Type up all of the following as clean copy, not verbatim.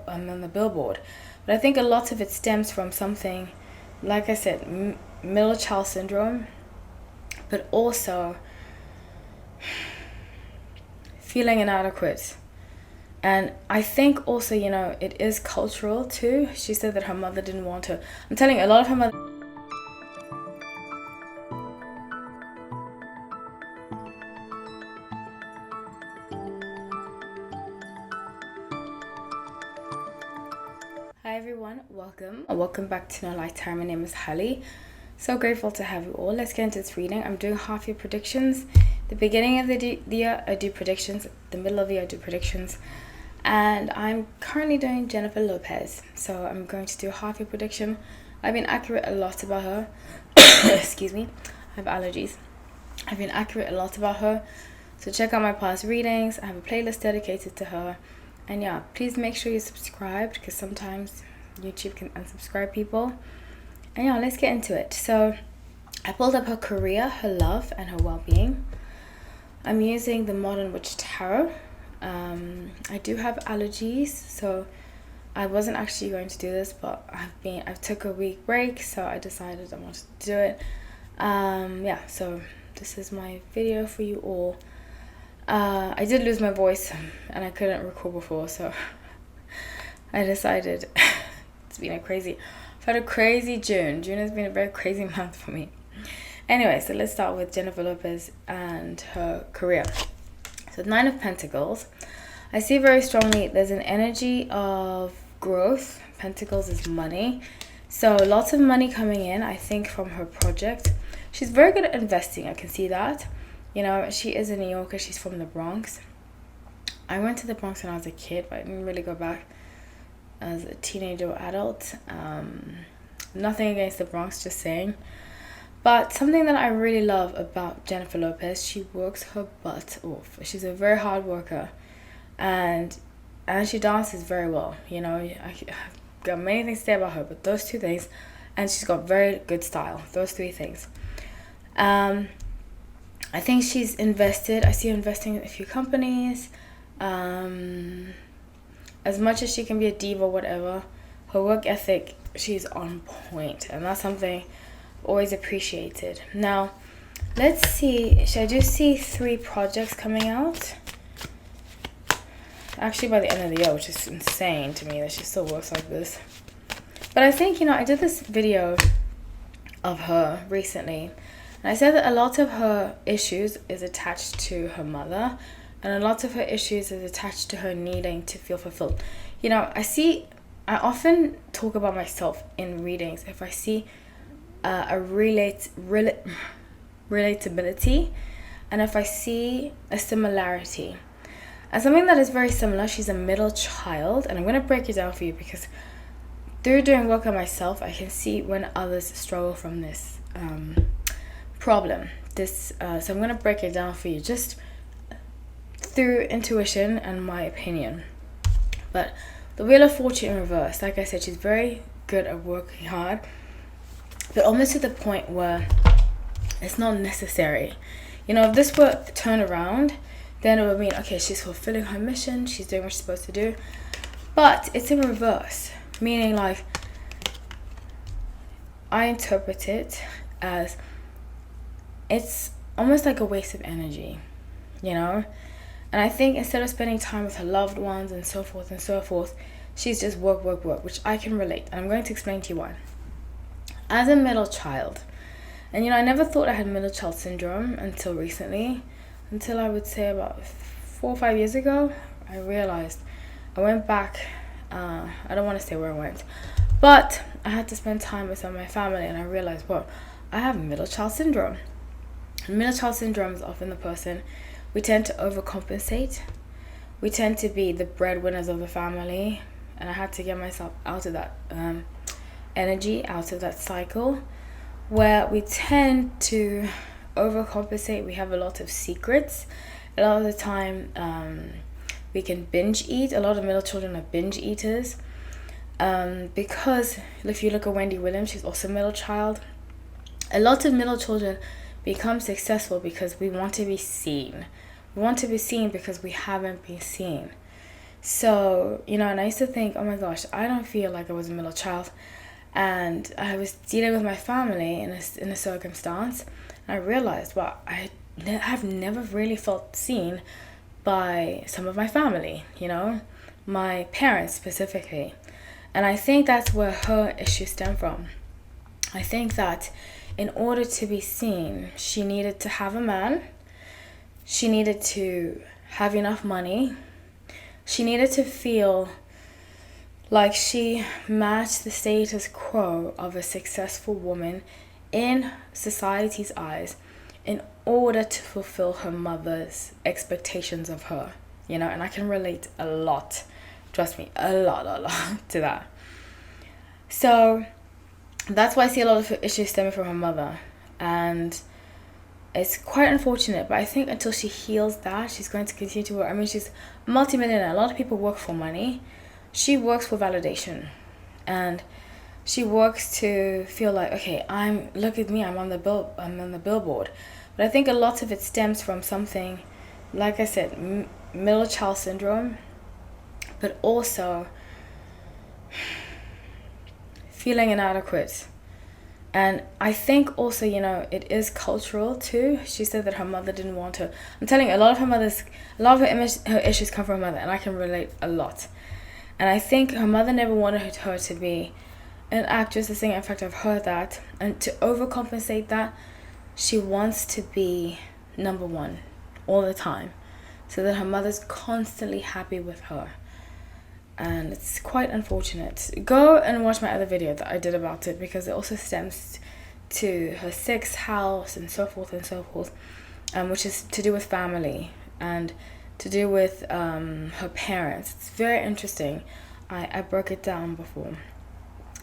on the billboard. But I think a lot of it stems from something, like I said, middle child syndrome, but also feeling inadequate. And I think also, it is cultural too. She said that her mother didn't want her. I'm telling you, a lot of her mother. Hi everyone, welcome back to No Light Time. My name is Holly. So grateful to have you all. Let's get into this reading. I'm doing half year predictions. The beginning of the year I do predictions. The middle of the year I do predictions. And I'm currently doing Jennifer Lopez. So I'm going to do a half year prediction. I've been accurate a lot about her. Excuse me, I have allergies. I've been accurate a lot about her. So check out my past readings. I have a playlist dedicated to her. And yeah, please make sure you're subscribed, because sometimes YouTube can unsubscribe people. And yeah, let's get into it. So I pulled up her career, her love, and her well-being. I'm using the Modern Witch Tarot. I do have allergies, so I wasn't actually going to do this, but I took a week break, so I decided I wanted to do it. Yeah, so this is my video for you all. I did lose my voice and I couldn't record before, so I decided I've had a crazy June. June has been a very crazy month for me. Anyway, so let's start with Jennifer Lopez and her career. So 9 of Pentacles. I see very strongly there's an energy of growth. Pentacles is money. So lots of money coming in, I think, from her project. She's very good at investing. I can see that. She is a New Yorker. She's from the Bronx. I went to the Bronx when I was a kid, but I didn't really go back as a teenager or adult. Nothing against the Bronx, just saying. But something that I really love about Jennifer Lopez, she works her butt off. She's a very hard worker. And she dances very well. I've got many things to say about her, but those 2 things. And she's got very good style. Those 3 things. I think she's invested. I see her investing in a few companies. As much as she can be a diva or whatever, her work ethic, she's on point. And that's something I've always appreciated. Now, let's see. I do see 3 projects coming out. Actually, by the end of the year, which is insane to me that she still works like this. But I think, I did this video of her recently. And I said that a lot of her issues is attached to her mother, and a lot of her issues is attached to her needing to feel fulfilled. I often talk about myself in readings if I see a relatability, and if I see a similarity. And something that is very similar, she's a middle child, and I'm going to break it down for you because through doing work on myself, I can see when others struggle from this problem. So I'm going to break it down for you just through intuition and my opinion. But the Wheel of Fortune in reverse, like I said, she's very good at working hard, but almost to the point where it's not necessary. If this were turned around, then it would mean, okay, she's fulfilling her mission, she's doing what she's supposed to do. But it's in reverse, meaning like I interpret it as it's almost like a waste of energy, And I think instead of spending time with her loved ones and so forth, she's just work, which I can relate. And I'm going to explain to you why. As a middle child, and I never thought I had middle child syndrome until recently, until I would say about 4 or 5 years ago, I realized. I went back, I don't want to say where I went, but I had to spend time with some of my family, and I realized, I have middle child syndrome. Middle child syndrome is often the person, we tend to overcompensate. We tend to be the breadwinners of the family, and I had to get myself out of that energy, out of that cycle, where we tend to overcompensate. We have a lot of secrets. A lot of the time, we can binge eat. A lot of middle children are binge eaters. Because if you look at Wendy Williams, she's also a middle child. A lot of middle children become successful because we want to be seen. We want to be seen because we haven't been seen. So, and I used to think, oh my gosh, I don't feel like I was a middle child. And I was dealing with my family in a circumstance. And I realized, well, have never really felt seen by some of my family, my parents specifically. And I think that's where her issues stem from. I think that in order to be seen, she needed to have a man. She needed to have enough money. She needed to feel like she matched the status quo of a successful woman in society's eyes in order to fulfill her mother's expectations of her, and I can relate a lot, trust me, a lot to that. So that's why I see a lot of her issues stemming from her mother, and it's quite unfortunate, but I think until she heals that, she's going to continue to work. I mean, she's a multimillionaire. A lot of people work for money. She works for validation, and she works to feel like, okay, look at me, I'm on the billboard. But I think a lot of it stems from something, like I said, middle child syndrome, but also feeling inadequate. And I think also, it is cultural too. She said that her mother didn't want her. I'm telling you, a lot of her issues come from her mother, and I can relate a lot. And I think her mother never wanted her to be an actress, a singer. In fact, I've heard that. And to overcompensate that, she wants to be number one all the time, so that her mother's constantly happy with her. And it's quite unfortunate. Go and watch my other video that I did about it, because it also stems to her sixth house and so forth, which is to do with family and to do with her parents. It's very interesting. I broke it down before.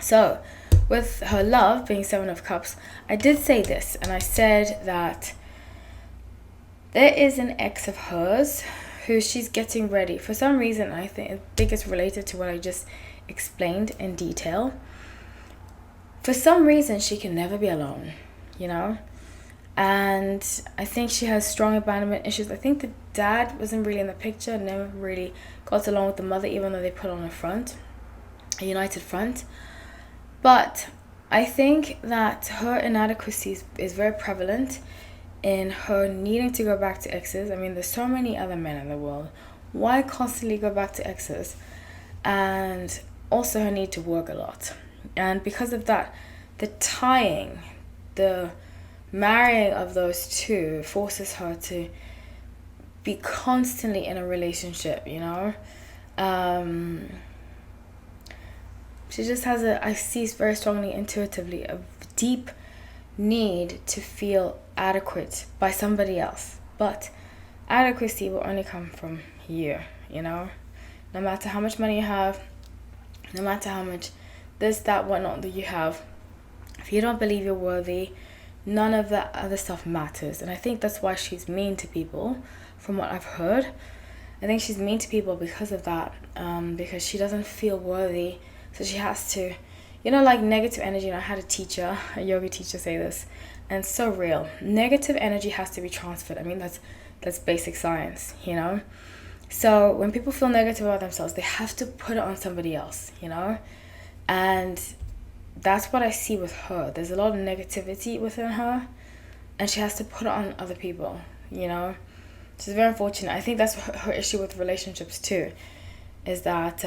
So with her love being Seven of Cups, I did say this, and I said that there is an ex of hers who she's getting ready. For some reason, I think it's related to what I just explained in detail. For some reason, she can never be alone, And I think she has strong abandonment issues. I think the dad wasn't really in the picture, never really got along with the mother, even though they put on a united front. But I think that her inadequacy is very prevalent in her needing to go back to exes. I mean, there's so many other men in the world. Why constantly go back to exes? And also her need to work a lot. And because of that, the marrying of those two forces her to be constantly in a relationship, She just has I see very strongly, intuitively, a deep need to feel adequate by somebody else. But adequacy will only come from you, no matter how much money you have, no matter how much this, that, whatnot that you have. If you don't believe you're worthy, none of that other stuff matters. And I think that's why she's mean to people, from what I've heard. I think she's mean to people because of that, because she doesn't feel worthy, so she has to, like negative energy. And I had a yoga teacher say this, and it's so real. Negative energy has to be transferred. I mean, that's basic science, So when people feel negative about themselves, they have to put it on somebody else, And that's what I see with her. There's a lot of negativity within her, and she has to put it on other people, Which is very unfortunate. I think that's her issue with relationships too, is that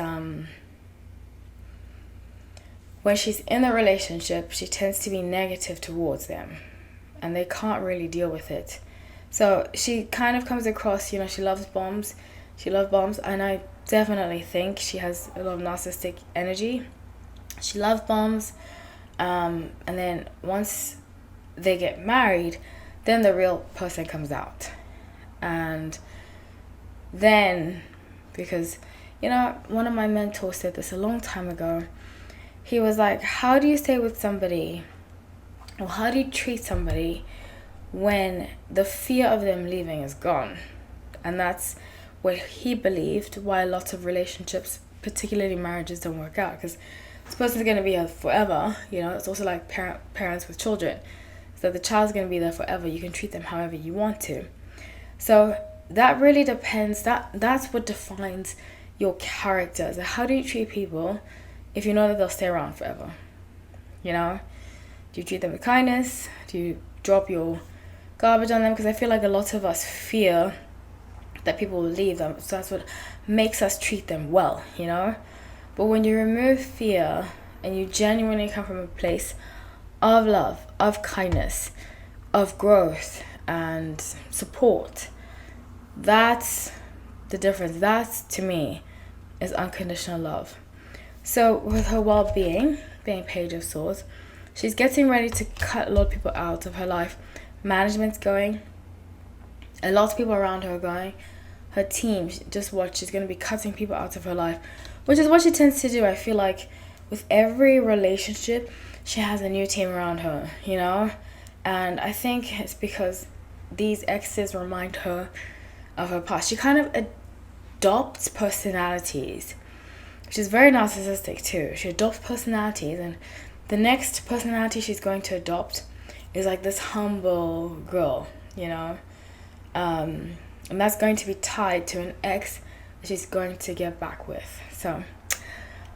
when she's in a relationship, she tends to be negative towards them, and they can't really deal with it. So she kind of comes across, she loves bombs. And I definitely think she has a lot of narcissistic energy. She loves bombs, and then once they get married, then the real person comes out. And then, because, one of my mentors said this a long time ago. He was like, how do you stay with somebody, or how do you treat somebody when the fear of them leaving is gone? And that's what he believed, why lots of relationships, particularly marriages, don't work out. Because this person's going to be here forever. It's also like parents with children. So the child's going to be there forever. You can treat them however you want to. So that really depends. That's what defines your character. So how do you treat people if you know that they'll stay around forever? You know, do you treat them with kindness? Do you drop your garbage on them? Because I feel like a lot of us fear that people will leave them, so that's what makes us treat them well, you know. But when you remove fear and you genuinely come from a place of love, of kindness, of growth and support, that's the difference. That's, to me, is unconditional love. So with her well-being being Page of Swords, she's getting ready to cut a lot of people out of her life. Management's going, a lot of people around her are going. Her team, just watch, she's going to be cutting people out of her life, which is what she tends to do. I feel like with every relationship, she has a new team around her, you know? And I think it's because these exes remind her of her past. She kind of adopts personalities, which is very narcissistic too. She adopts personalities, and the next personality she's going to adopt is like this humble girl, you know? And that's going to be tied to an ex that she's going to get back with. So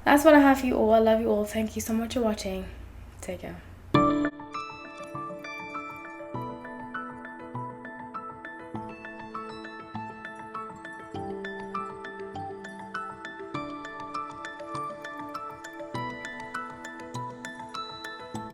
that's what I have for you all. I love you all. Thank you so much for watching. Take care.